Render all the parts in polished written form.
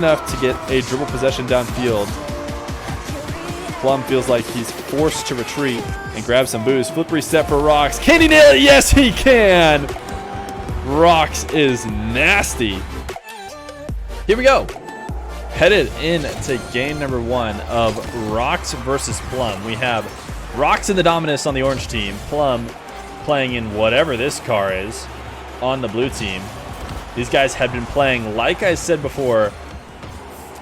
enough to get a dribble possession downfield. Plum feels like he's forced to retreat and grab some boost. Flip reset for Roxrz. Can he nail it? Yes, he can. Roxrz is nasty. Here we go. Headed into game number 1 of Roxrz versus Plum. We have Roxrz in the Dominus on the orange team. Plum playing in whatever this car is on the blue team. These guys have been playing, like I said before,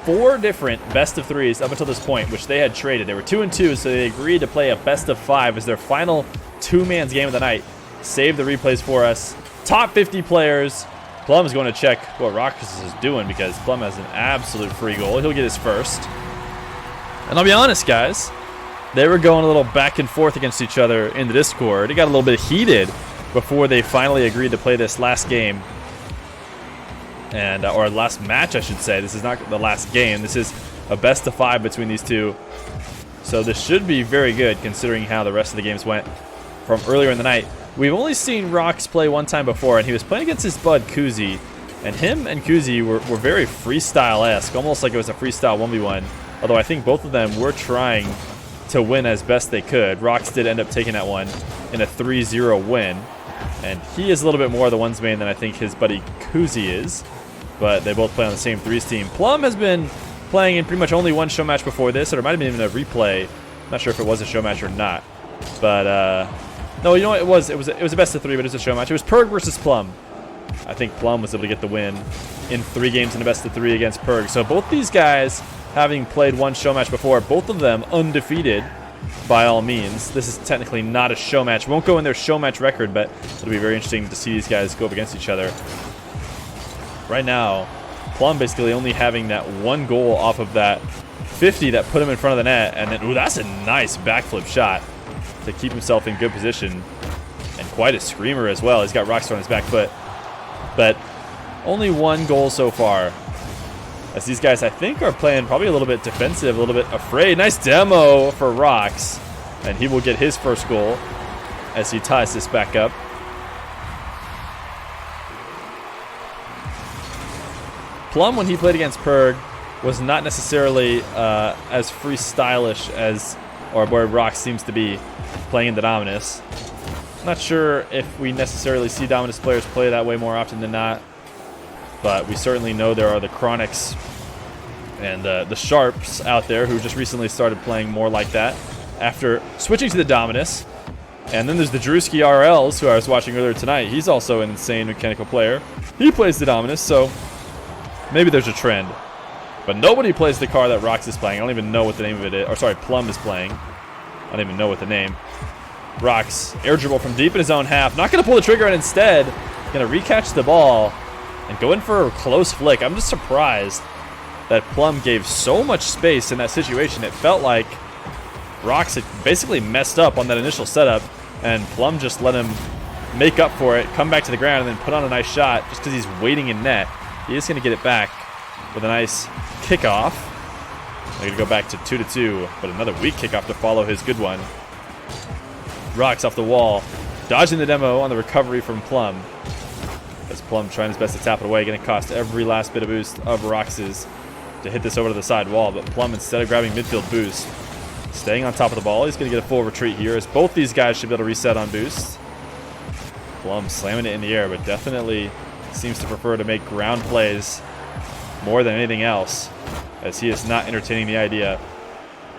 4 different best of 3s up until this point, which they had traded. They were 2-2, so they agreed to play a best of 5 as their final 2-man's game of the night. Save the replays for us. Top 50 players. Plum is going to check what Roxrz is doing because Plum has an absolute free goal. He'll get his first. And I'll be honest, guys, they were going a little back and forth against each other in the Discord. It got a little bit heated before they finally agreed to play this last game. And or last match, I should say. This is not the last game. This is a best of 5 between these two. So this should be very good considering how the rest of the games went from earlier in the night. We've only seen Roxrz play one time before, and he was playing against his bud Kuzi. And him and Kuzi were very freestyle-esque, almost like it was a freestyle 1v1. Although I think both of them were trying to win as best they could. Roxrz did end up taking that one in a 3-0 win. And he is a little bit more the ones main than I think his buddy Kuzi is. But they both play on the same 3s team. Plum has been playing in pretty much only one show match before this, or it might have been even a replay. I'm not sure if it was a show match or not. But no, you know what? It was a best of 3, but it was a show match. It was Perg versus Plum. I think Plum was able to get the win in 3 games in a best of 3 against Perg. So both these guys, having played one show match before, both of them undefeated by all means. This is technically not a show match. Won't go in their show match record, but it'll be very interesting to see these guys go up against each other. Right now, Plum basically only having that 1 goal off of that 50 that put him in front of the net, and then, ooh, that's a nice backflip shot to keep himself in good position, and quite a screamer as well. He's got Roxrz on his back foot, but only 1 goal so far, as these guys, I think, are playing probably a little bit defensive, a little bit afraid. Nice demo for Roxrz, and he will get his first goal as he ties this back up. Plum, when he played against Perg, was not necessarily as freestylish as, or where Roxrz seems to be playing in the Dominus. Not sure if we necessarily see Dominus players play that way more often than not, but we certainly know there are the Chronics and the Sharps out there who just recently started playing more like that after switching to the Dominus. And then there's the Drewski RLs, who I was watching earlier tonight. He's also an insane mechanical player. He plays the Dominus, so maybe there's a trend. But nobody plays the car that Roxrz is playing. I don't even know what the name of it is. Or sorry, Plum is playing. I don't even know what the name. Roxrz, air dribble from deep in his own half. Not going to pull the trigger, and instead going to recatch the ball and go in for a close flick. I'm just surprised that Plum gave so much space in that situation. It felt like Roxrz had basically messed up on that initial setup, and Plum just let him make up for it, come back to the ground, and then put on a nice shot just because he's waiting in net. He is going to get it back with a nice kickoff. They're going to go back to 2-2, but another weak kickoff to follow his good one. Roxrz off the wall, dodging the demo on the recovery from Plum. As Plum trying his best to tap it away, going to cost every last bit of boost of Roxrz to hit this over to the side wall. But Plum, instead of grabbing midfield boost, staying on top of the ball. He's going to get a full retreat here, as both these guys should be able to reset on boost. Plum slamming it in the air, but definitely seems to prefer to make ground plays more than anything else, as he is not entertaining the idea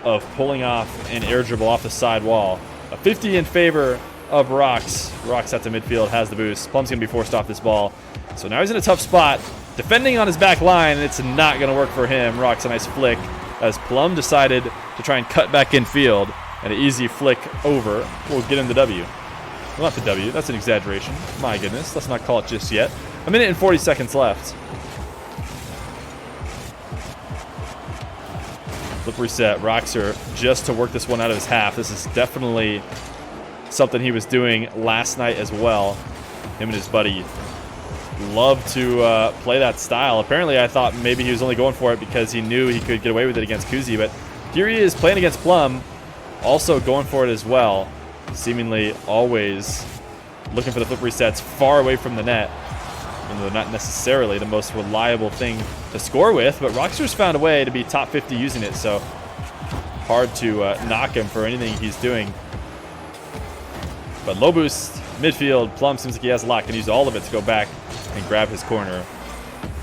of pulling off an air dribble off the side wall. A 50 in favor of Roxrz. Roxrz at the midfield, has the boost. Plum's going to be forced off this ball. So now he's in a tough spot, defending on his back line, and it's not going to work for him. Roxrz, a nice flick, as Plum decided to try and cut back in field, and an easy flick over will get him the W. Well, not the W, that's an exaggeration. My goodness, let's not call it just yet. A minute and 40 seconds left. Flip reset, Roxrz just to work this one out of his half. This is definitely something he was doing last night as well. Him and his buddy love to play that style. Apparently I thought maybe he was only going for it because he knew he could get away with it against Kuzi, but here he is playing against Plum, also going for it as well. Seemingly always looking for the flip resets far away from the net. even though not necessarily the most reliable thing to score with. But Roxrz found a way to be top 50 using it, so hard to knock him for anything he's doing. But low boost, midfield, Plum seems like he has a lot, can use all of it to go back and grab his corner.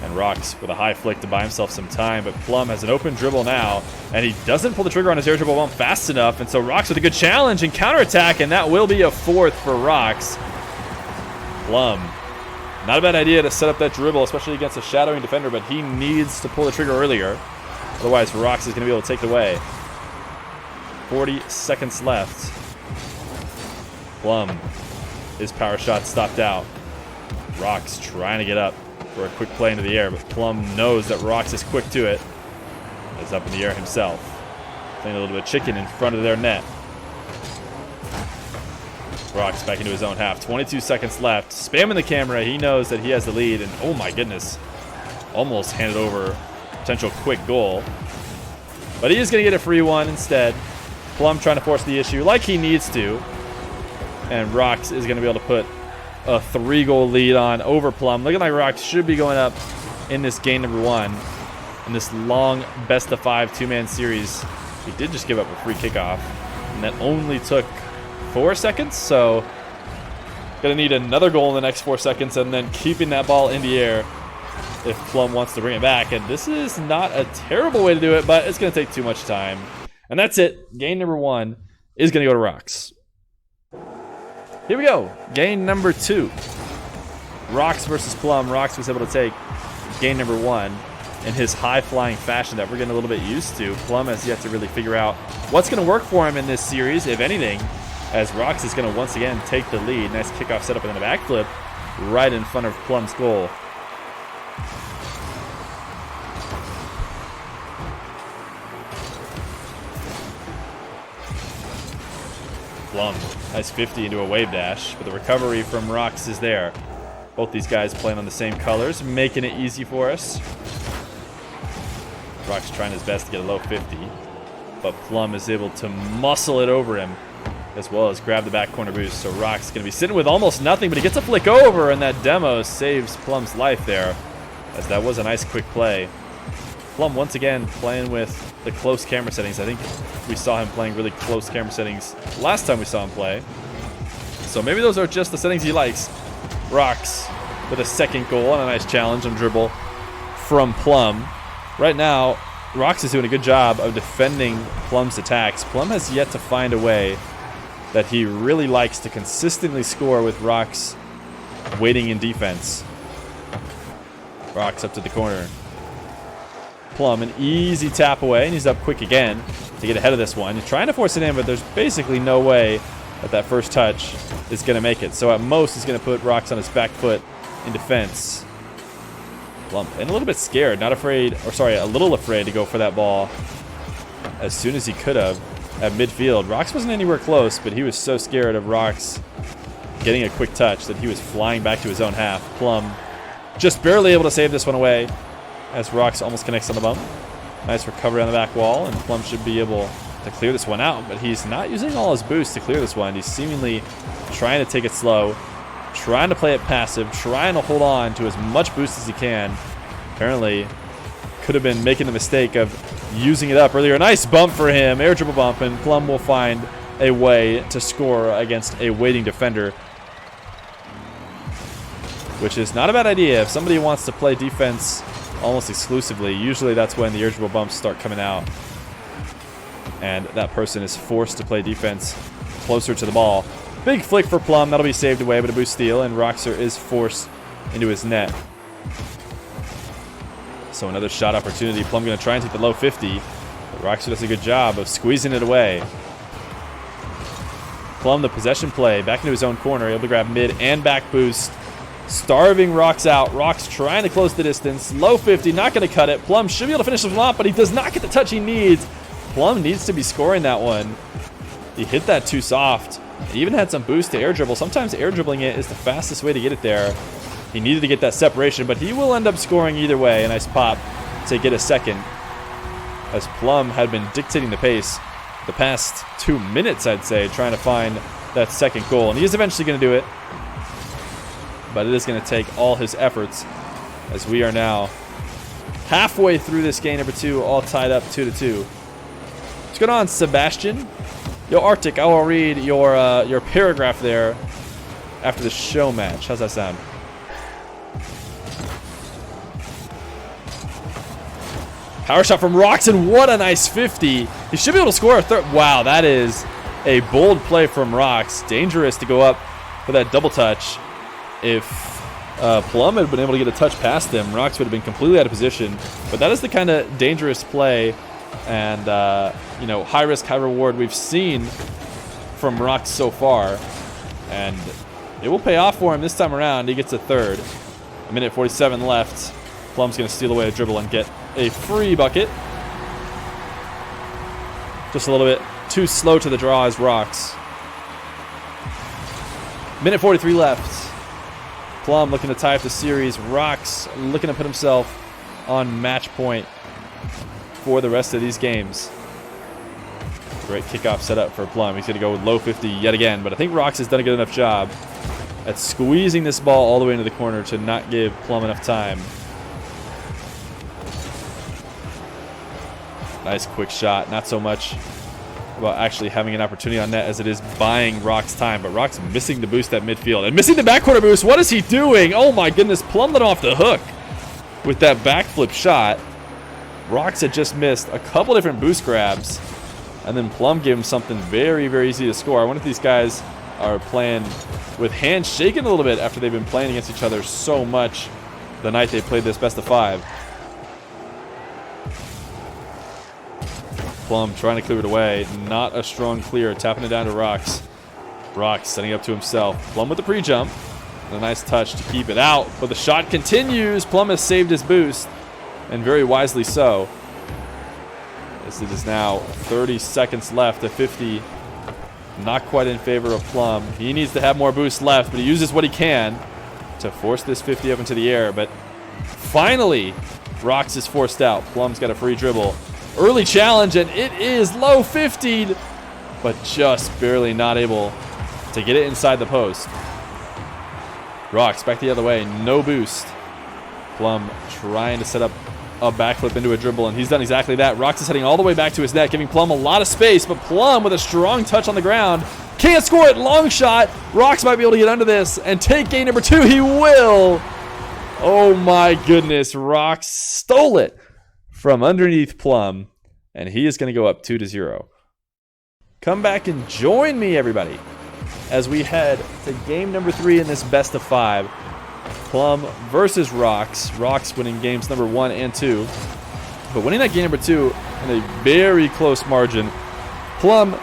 And Roxrz with a high flick to buy himself some time, but Plum has an open dribble now, and he doesn't pull the trigger on his air dribble bump fast enough, and so Roxrz with a good challenge and counterattack, and that will be a fourth for Roxrz. Plum, not a bad idea to set up that dribble, especially against a shadowing defender, but he needs to pull the trigger earlier. Otherwise, Roxrz is going to be able to take it away. 40 seconds left. Plum, his power shot stopped out. Roxrz trying to get up for a quick play into the air, but Plum knows that Roxrz is quick to it. He's up in the air himself, playing a little bit of chicken in front of their net. Roxrz back into his own half. 22 seconds left. Spamming the camera. He knows that he has the lead, and oh my goodness, almost handed over potential quick goal. But he is going to get a free one instead. Plum trying to force the issue like he needs to, and Roxrz is going to be able to put a 3-goal lead on over Plum. Looking like Roxrz should be going up in this game number 1 in this long best-of-5 two-man series. He did just give up a free kickoff, and that only took 4 seconds, so gonna need another goal in the next 4 seconds, and then keeping that ball in the air if Plum wants to bring it back. And this is not a terrible way to do it, but it's gonna take too much time. And that's it. Game number 1 is gonna go to Roxrz. Here we go. Game number 2. Roxrz versus Plum. Roxrz was able to take game number 1 in his high-flying fashion that we're getting a little bit used to. Plum has yet to really figure out what's going to work for him in this series, if anything, as Roxrz is going to once again take the lead. Nice kickoff setup and then a backflip right in front of Plum's goal. Plum, nice 50 into a wave dash, but the recovery from Roxrz is there. Both these guys playing on the same colors, making it easy for us. Roxrz trying his best to get a low 50, but Plum is able to muscle it over him, as well as grab the back corner boost. So Roxrz is going to be sitting with almost nothing, but he gets a flick over, and that demo saves Plum's life there, as that was a nice quick play. Plum once again playing with the close camera settings. I think we saw him playing really close camera settings last time we saw him play. So maybe those are just the settings he likes. Roxrz with a second goal and a nice challenge on dribble from Plum. Right now, Roxrz is doing a good job of defending Plum's attacks. Plum has yet to find a way that he really likes to consistently score with Roxrz waiting in defense. Roxrz up to the corner. Plum, an easy tap away, and he's up quick again to get ahead of this one. He's trying to force it in, but there's basically no way that first touch is going to make it. So at most, he's going to put Roxrz on his back foot in defense. Plum, and a little bit scared, not afraid, or sorry, a little afraid to go for that ball as soon as he could have at midfield. Roxrz wasn't anywhere close, but he was so scared of Roxrz getting a quick touch that he was flying back to his own half. Plum just barely able to save this one away, as Roxrz almost connects on the bump. Nice recovery on the back wall, and Plum should be able to clear this one out, but he's not using all his boost to clear this one. He's seemingly trying to take it slow, trying to play it passive, trying to hold on to as much boost as he can. Apparently, could have been making the mistake of using it up earlier. Nice bump for him, air dribble bump, and Plum will find a way to score against a waiting defender, which is not a bad idea. If somebody wants to play defense almost exclusively, usually that's when the air dribble bumps start coming out, and that person is forced to play defense closer to the ball. Big flick for Plum, that'll be saved away, but a boost steal, and Roxrz is forced into his net. So another shot opportunity. Plum going to try and take the low 50, but Roxrz does a good job of squeezing it away. Plum, the possession play, back into his own corner, able to grab mid and back boost, starving Roxrz out. Roxrz trying to close the distance. Low 50, not going to cut it. Plum should be able to finish this one off, but he does not get the touch he needs. Plum needs to be scoring that one. He hit that too soft. He even had some boost to air dribble. Sometimes air dribbling it is the fastest way to get it there. He needed to get that separation, but he will end up scoring either way. A nice pop to get a second, as Plum had been dictating the pace the past 2 minutes, I'd say, trying to find that second goal. And he is eventually going to do it. but it is going to take all his efforts, as we are now halfway through this game number 2, all tied up 2-2. What's going on, Sebastian? Yo, Arctic, I will read your paragraph there after the show match. How's that sound? Power shot from Roxrz, and what a nice 50. He should be able to score a third. Wow, that is a bold play from Roxrz. Dangerous to go up for that double touch. If Plum had been able to get a touch past him, Roxrz would have been completely out of position. But that is the kind of dangerous play and you know, high risk, high reward we've seen from Roxrz so far, and it will pay off for him this time around. He gets a third. A minute 47 left. Plum's going to steal away a dribble and get a free bucket. Just a little bit too slow to the draw as Roxrz. Minute 43 left. Plum looking to tie up the series. Roxrz looking to put himself on match point for the rest of these games. Great kickoff setup for Plum. He's going to go with low 50 yet again, but I think Roxrz has done a good enough job at squeezing this ball all the way into the corner to not give Plum enough time. Nice quick shot. Not so much about actually having an opportunity on net as it is buying Roxrz time, but Roxrz missing the boost at midfield and missing the backcorner boost. What is he doing? Oh my goodness, Plum let him off the hook with that backflip shot. Roxrz had just missed a couple different boost grabs, and then Plum gave him something very, very easy to score. I wonder if these guys are playing with hands shaking a little bit after they've been playing against each other so much the night they played this best of 5. Plum trying to clear it away. Not a strong clear. Tapping it down to Roxrz. Roxrz setting up to himself. Plum with the pre-jump. A nice touch to keep it out, but the shot continues. Plum has saved his boost, and very wisely so. As it is now 30 seconds left to 50. Not quite in favor of Plum. He needs to have more boost left, but he uses what he can to force this 50 up into the air. But finally, Roxrz is forced out. Plum's got a free dribble. Early challenge, and it is low 50'd, but just barely not able to get it inside the post. Roxrz back the other way, no boost. Plum trying to set up a backflip into a dribble, and he's done exactly that. Roxrz is heading all the way back to his net, giving Plum a lot of space, but Plum with a strong touch on the ground can't score it. Long shot. Roxrz might be able to get under this and take game number 2. He will. Oh my goodness. Roxrz stole it from underneath Plum, and he is going to go up 2-0. Come back and join me, everybody, as we head to game number 3 in this best of 5. Plum versus Roxrz. Roxrz winning games number 1 and 2, but winning that game number 2 in a very close margin. Plum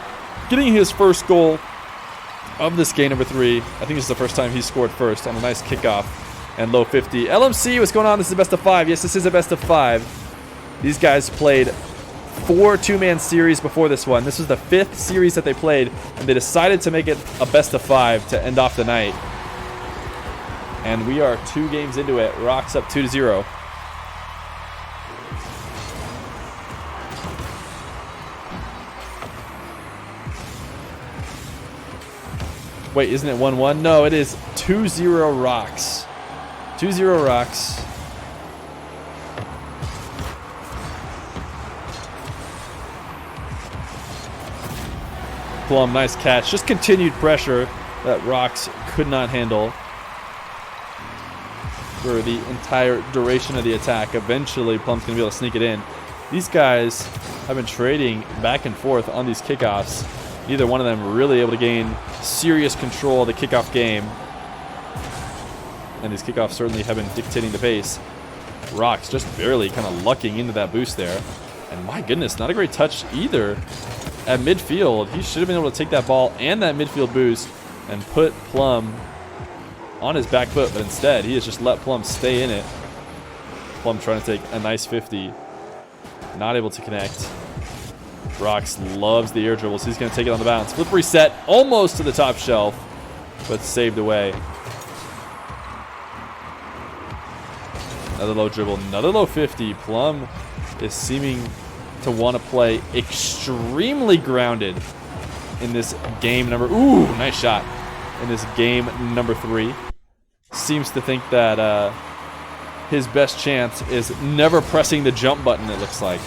getting his first goal of this game number 3. I think this is the first time he scored first on a nice kickoff and low 50. LMC, what's going on? This is a best of 5. Yes, this is a best of 5. These guys played 4 two-man series before this one. This was the 5th series that they played, and they decided to make it a best of 5 to end off the night. And we are 2 games into it. Roxrz up 2-0. Wait, isn't it 1-1? No, it is 2-0 Roxrz. 2-0 Roxrz. Plum, nice catch. Just continued pressure that Roxrz could not handle for the entire duration of the attack. Eventually, Plum's going to be able to sneak it in. These guys have been trading back and forth on these kickoffs. Neither one of them really able to gain serious control of the kickoff game. And these kickoffs certainly have been dictating the pace. Roxrz just barely kind of lucking into that boost there. And my goodness, not a great touch either at midfield. He should have been able to take that ball and that midfield boost and put Plum on his back foot, but instead he has just let Plum stay in it. Plum trying to take a nice 50. Not able to connect. Roxrz loves the air dribbles. He's going to take it on the bounce. Flip reset almost to the top shelf, but saved away. Another low dribble, another low 50. Plum is seeming to want to play extremely grounded in this game number. Ooh, nice shot in this game number 3. seems to think that his best chance is never pressing the jump button, it looks like.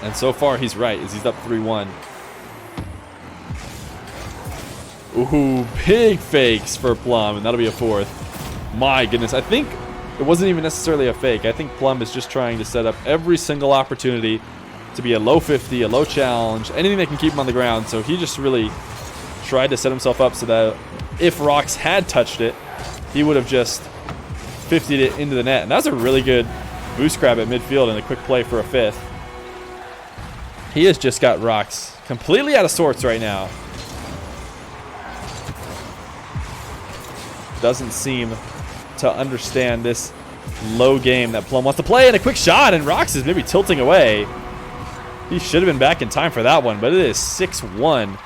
And so far, he's right, as he's up 3-1. Ooh, big fakes for Plum, and that'll be a 4th. My goodness, I think it wasn't even necessarily a fake. I think Plum is just trying to set up every single opportunity to be a low 50, a low challenge, anything that can keep him on the ground. So he just really tried to set himself up so that if Roxrz had touched it, he would have just 50'd it into the net. And that was a really good boost grab at midfield and a quick play for a 5th. He has just got Roxrz completely out of sorts right now. Doesn't seem to understand this low game that Plum wants to play, and a quick shot, and Roxrz is maybe tilting away. He should have been back in time for that one, but it is 6-1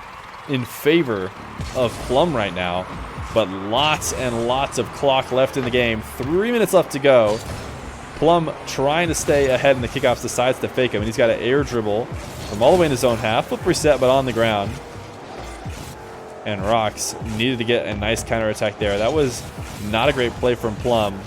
in favor of Plum right now. But lots and lots of clock left in the game. 3 minutes left to go. Plum trying to stay ahead in the kickoffs, decides to fake him, and he's got an air dribble from all the way in his own half. Flip reset, but on the ground. And Roxrz needed to get a nice counterattack there. That was not a great play from Plum.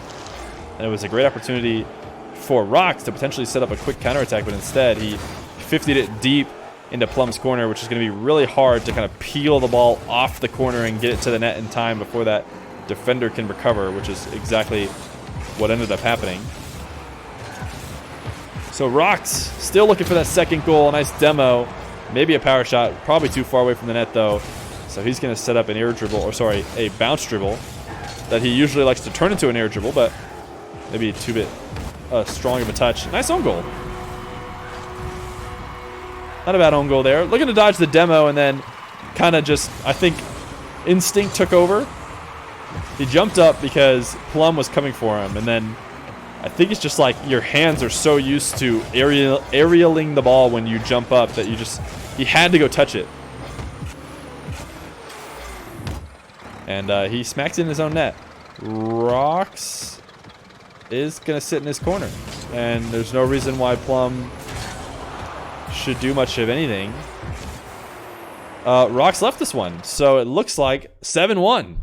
And it was a great opportunity for Roxrz to potentially set up a quick counterattack, but instead he 50'd it deep into Plum's corner, which is going to be really hard to kind of peel the ball off the corner and get it to the net in time before that defender can recover, which is exactly what ended up happening. So Roxrz still looking for that second goal. A nice demo. Maybe a power shot. Probably too far away from the net, though. So he's going to set up an air dribble, or sorry, a bounce dribble that he usually likes to turn into an air dribble, but maybe a two-bit strong of a touch. Nice own goal. Not a bad own goal there. Looking to dodge the demo, and then kind of just, I think, instinct took over. He jumped up because Plum was coming for him, and then I think it's just like your hands are so used to aerialing the ball when you jump up that he had to go touch it. And he smacks it in his own net. Roxrz is going to sit in his corner. And there's no reason why Plum should do much of anything. Roxrz left this one. So it looks like 7-1.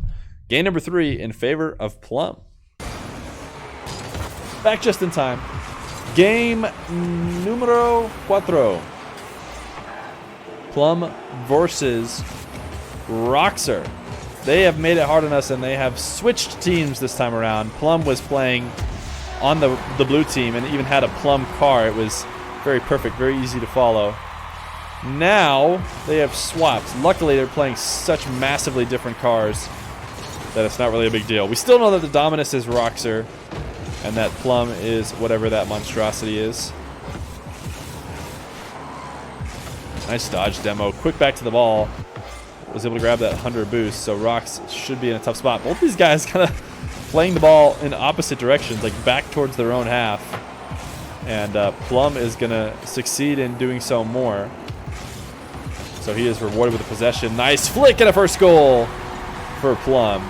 Game number 3 in favor of Plum. Back just in time. Game numero 4. Plum versus Roxrz. They have made it hard on us, and they have switched teams this time around. Plum was playing on the blue team and even had a Plum car. It was very perfect, very easy to follow. Now they have swapped. Luckily, they're playing such massively different cars that it's not really a big deal. We still know that the Dominus is Roxrz and that Plum is whatever that monstrosity is. Nice dodge demo. Quick back to the ball. Was able to grab that 100 boost, so Roxrz should be in a tough spot. Both these guys kind of playing the ball in opposite directions, like back towards their own half. And Plum is going to succeed in doing so more. So he is rewarded with a possession. Nice flick and a first goal for Plum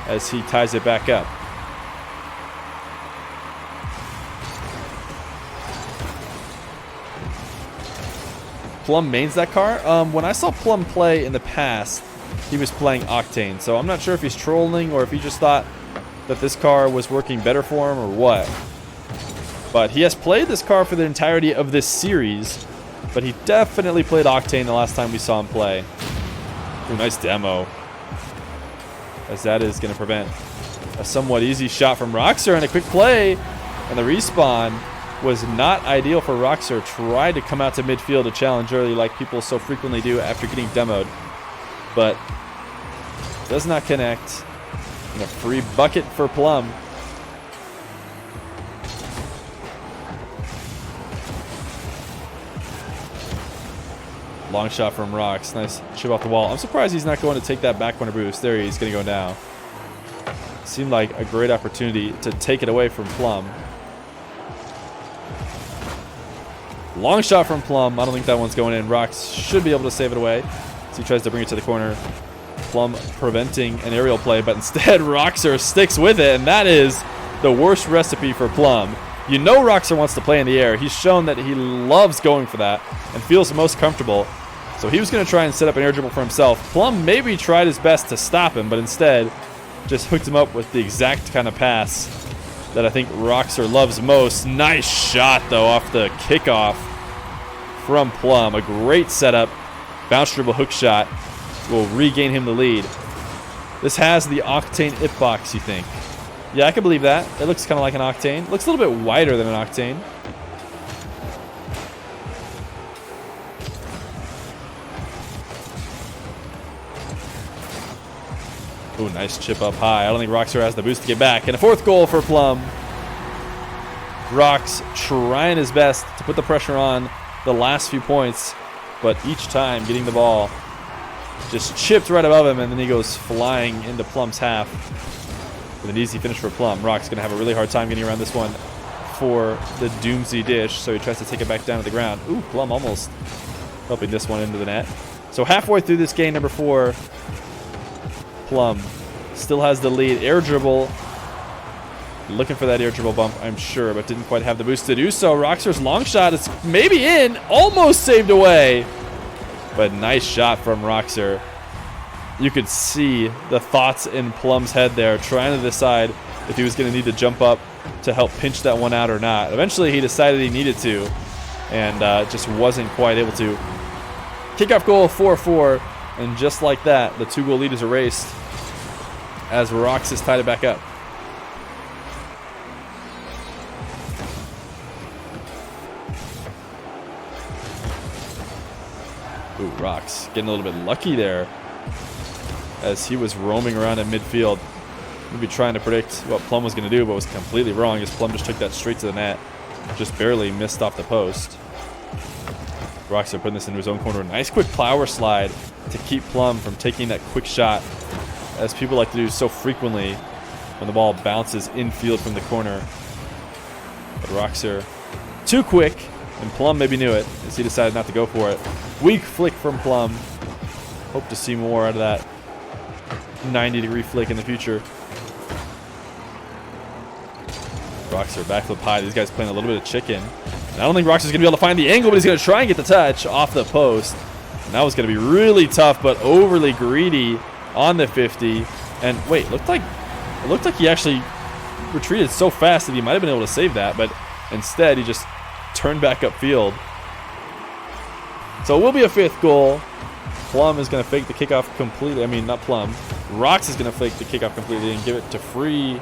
as he ties it back up. Plum mains that car. When I saw Plum play in the past, he was playing Octane. So I'm not sure if he's trolling or if he just thought that this car was working better for him or what. But he has played this car for the entirety of this series. But he definitely played Octane the last time we saw him play. Ooh, nice demo. As that is going to prevent a somewhat easy shot from Roxrz, and a quick play. And the respawn was not ideal for Roxrz. Tried to come out to midfield to challenge early like people so frequently do after getting demoed. But does not connect. And a free bucket for Plum. Long shot from Roxrz. Nice chip off the wall. I'm surprised he's not going to take that back corner boost. There he's going to go now. Seemed like a great opportunity to take it away from Plum. Long shot from Plum. I don't think that one's going in. Roxrz should be able to save it away as he tries to bring it to the corner. Plum preventing an aerial play, but instead Roxrz sticks with it, and that is the worst recipe for Plum. You know Roxrz wants to play in the air. He's shown that he loves going for that and feels most comfortable. So he was going to try and set up an air dribble for himself. Plum maybe tried his best to stop him, but instead just hooked him up with the exact kind of pass that I think Roxrz loves most. Nice shot, though, off the kickoff from Plum. A great setup. Bounce dribble hook shot will regain him the lead. This has the Octane hitbox, you think? Yeah, I can believe that. It looks kind of like an Octane. Looks a little bit wider than an Octane. Ooh, nice chip up high. I don't think Roxrz has the boost to get back. And a fourth goal for Plum. Rox trying his best to put the pressure on the last few points, but each time getting the ball just chipped right above him, and then he goes flying into Plum's half with an easy finish for Plum. Roxrz going to have a really hard time getting around this one for the Doomsy dish, so he tries to take it back down to the ground. Ooh, Plum almost helping this one into the net. So halfway through this game, number 4, Plum still has the lead. Air dribble. Looking for that air dribble bump, I'm sure, but didn't quite have the boost to do so. Roxr's long shot is maybe in. Almost saved away. But nice shot from Roxrz. You could see the thoughts in Plum's head there, trying to decide if he was going to need to jump up to help pinch that one out or not. Eventually, he decided he needed to, and just wasn't quite able to. Kickoff goal, 4-4. And just like that, the 2-goal lead is erased as Roxrz has tied it back up. Ooh, Roxrz getting a little bit lucky there as he was roaming around at midfield. Maybe trying to predict what Plum was going to do, but was completely wrong as Plum just took that straight to the net. Just barely missed off the post. Roxrz putting this into his own corner. Nice quick power slide to keep Plum from taking that quick shot, as people like to do so frequently when the ball bounces infield from the corner. But Roxrz too quick, and Plum maybe knew it as he decided not to go for it. Weak flick from Plum. Hope to see more out of that 90-degree flick in the future. Roxrz backflip high. These guys playing a little bit of chicken. And I don't think Roxrz is going to be able to find the angle, but he's going to try and get the touch off the post. And that was going to be really tough, but overly greedy on the 50. And wait, it looked like he actually retreated so fast that he might have been able to save that, but instead he just turned back upfield. So it will be a 5th goal. Plum is going to fake the kickoff completely. I mean, not Plum. Roxrz is going to fake the kickoff completely and give it to free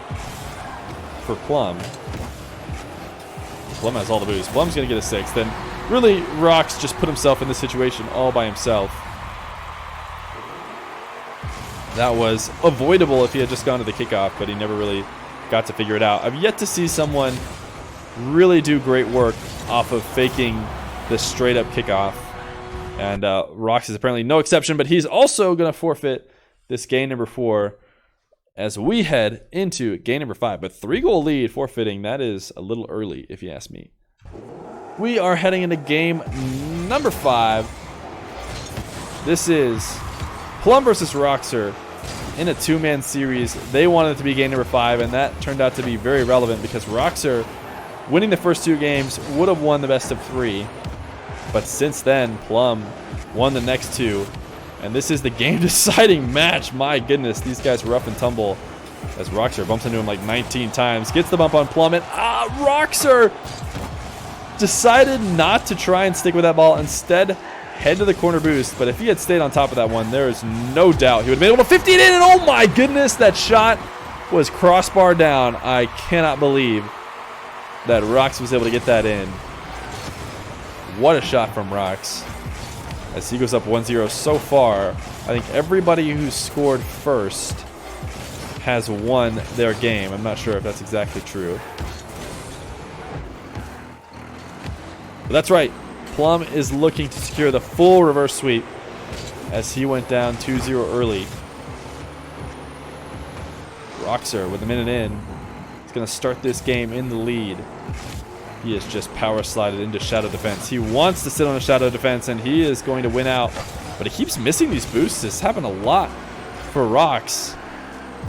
for Plum. Plum has all the boost. Plum's going to get a 6th. And really, Roxrz just put himself in this situation all by himself. That was avoidable if he had just gone to the kickoff, but he never really got to figure it out. I've yet to see someone really do great work off of faking the straight-up kickoff. And Roxrz is apparently no exception, but he's also going to forfeit this game number 4 as we head into game number 5. But 3-goal lead forfeiting, that is a little early if you ask me. We are heading into game number 5. This is Plum versus Roxrz in a 2-man series. They wanted it to be game number 5, and that turned out to be very relevant because Roxrz, winning the first 2 games, would have won the best of 3. But since then, Plum won the next 2. And this is the game-deciding match. My goodness, these guys rough and tumble as Roxrz bumps into him like 19 times. Gets the bump on Plum, and Roxrz decided not to try and stick with that ball. Instead, head to the corner boost. But if he had stayed on top of that one, there is no doubt he would have been able to 50 it in. And oh my goodness, that shot was crossbar down. I cannot believe that Roxrz was able to get that in. What a shot from Roxrz as he goes up 1-0 so far. I think everybody who's scored first has won their game. I'm not sure if that's exactly true. But that's right. Plum is looking to secure the full reverse sweep as he went down 2-0 early. Roxrz with a minute in is going to start this game in the lead. He is just power slided into shadow defense. He wants to sit on a shadow defense, and he is going to win out. But he keeps missing these boosts. This happened a lot for Roxrz.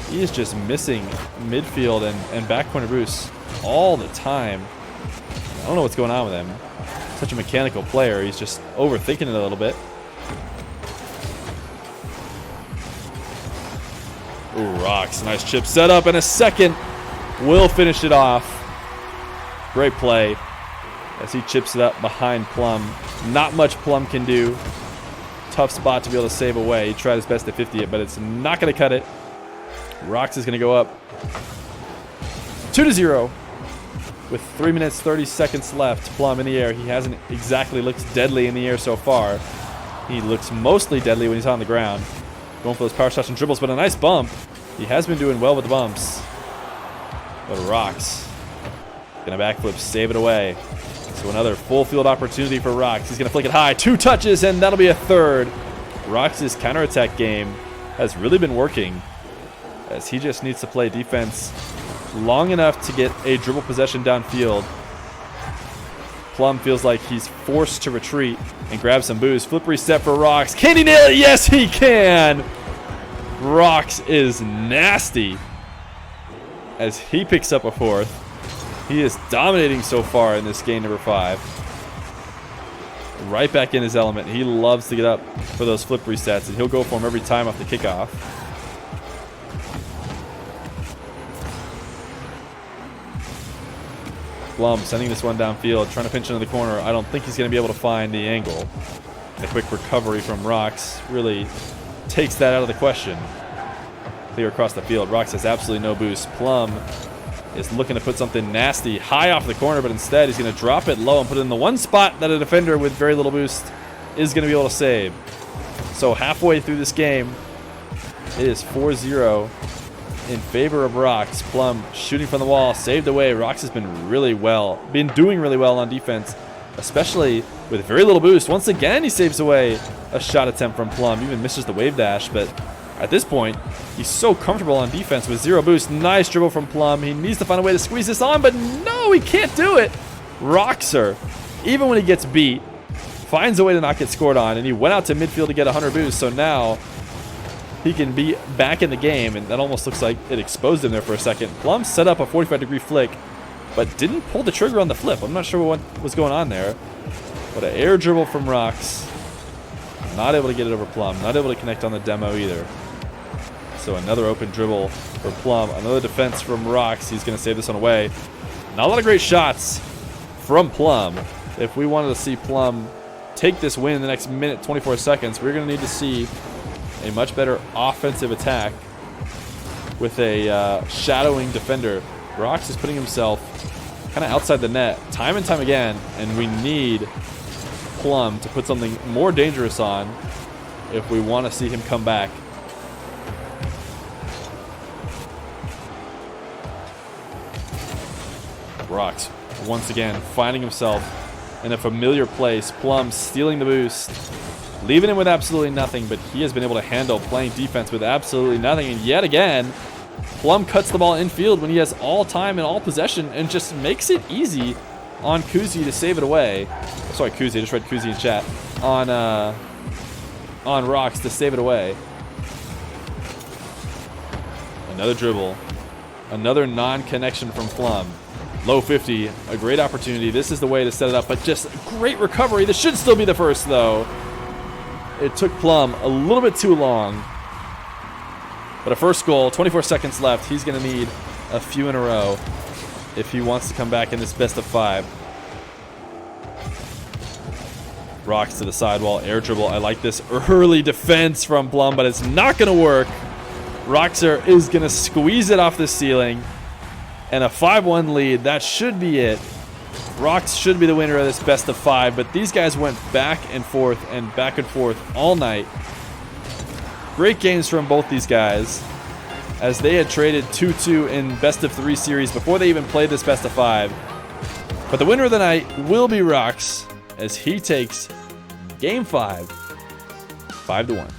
He is just missing midfield and back corner boosts all the time. I don't know what's going on with him. Such a mechanical player. He's just overthinking it a little bit. Ooh, Roxrz. Nice chip set up, and a second will finish it off. Great play as he chips it up behind Plum. Not much Plum can do. Tough spot to be able to save away. He tried his best to 50 it, but it's not going to cut it. Roxrz is going to go up 2-0 with 3 minutes 30 seconds left. Plum in the air. He hasn't exactly looked deadly in the air so far. He looks mostly deadly when he's on the ground. Going for those power shots and dribbles, but a nice bump. He has been doing well with the bumps. But Roxrz gonna backflip, save it away. So another full field opportunity for Roxrz. He's gonna flick it high, 2 touches, and that'll be a third. Roxr's counterattack game has really been working, as he just needs to play defense long enough to get a dribble possession downfield. Plum feels like he's forced to retreat and grab some boost. Flip reset for Roxrz. Can he nail it? Yes, he can. Roxrz is nasty as he picks up a fourth. He is dominating so far in this game number 5. Right back in his element. He loves to get up for those flip resets, and he'll go for them every time off the kickoff. Plum sending this one downfield, trying to pinch into the corner. I don't think he's going to be able to find the angle. A quick recovery from Roxrz really takes that out of the question. Clear across the field. Roxrz has absolutely no boost. Plum is looking to put something nasty high off the corner, but instead he's going to drop it low and put it in the one spot that a defender with very little boost is going to be able to save. So halfway through this game, it is 4-0 in favor of Roxrz. Plum shooting from the wall, saved away. Roxrz has been doing really well on defense, especially with very little boost. Once again, he saves away a shot attempt from Plum, even misses the wave dash, but at this point, he's so comfortable on defense with 0 boost. Nice dribble from Plum. He needs to find a way to squeeze this on, but no, he can't do it. Roxrz, even when he gets beat, finds a way to not get scored on, and he went out to midfield to get 100 boost, so now he can be back in the game, and that almost looks like it exposed him there for a second. Plum set up a 45-degree flick, but didn't pull the trigger on the flip. I'm not sure what was going on there. But an air dribble from Roxrz. Not able to get it over Plum. Not able to connect on the demo either. So another open dribble for Plum. Another defense from Roxrz. He's going to save this one away. Not a lot of great shots from Plum. If we wanted to see Plum take this win in the next minute, 24 seconds, we're going to need to see a much better offensive attack with a shadowing defender. Roxrz is putting himself kind of outside the net time and time again, and we need Plum to put something more dangerous on if we want to see him come back. Roxrz once again finding himself in a familiar place. Plum stealing the boost, leaving him with absolutely nothing, but he has been able to handle playing defense with absolutely nothing. And yet again, Plum cuts the ball infield when he has all time and all possession and just makes it easy on Kuzi to save it away. Sorry, Kuzi. I just read Kuzi in chat. On Roxrz to save it away. Another dribble. Another non-connection from Plum. Low 50. A great opportunity. This is the way to set it up, but just great recovery. This should still be the first, though. It took Plum a little bit too long. But a first goal, 24 seconds left. He's going to need a few in a row if he wants to come back in this best of 5. Roxrz to the sidewall, air dribble. I like this early defense from Plum, but it's not going to work. Roxrz is going to squeeze it off the ceiling. And a 5-1 lead. That should be it. Roxrz should be the winner of this best of 5, but these guys went back and forth all night. Great games from both these guys, as they had traded 2-2 in best of 3 series before they even played this best of 5. But the winner of the night will be Roxrz, as he takes game 5, 5-1.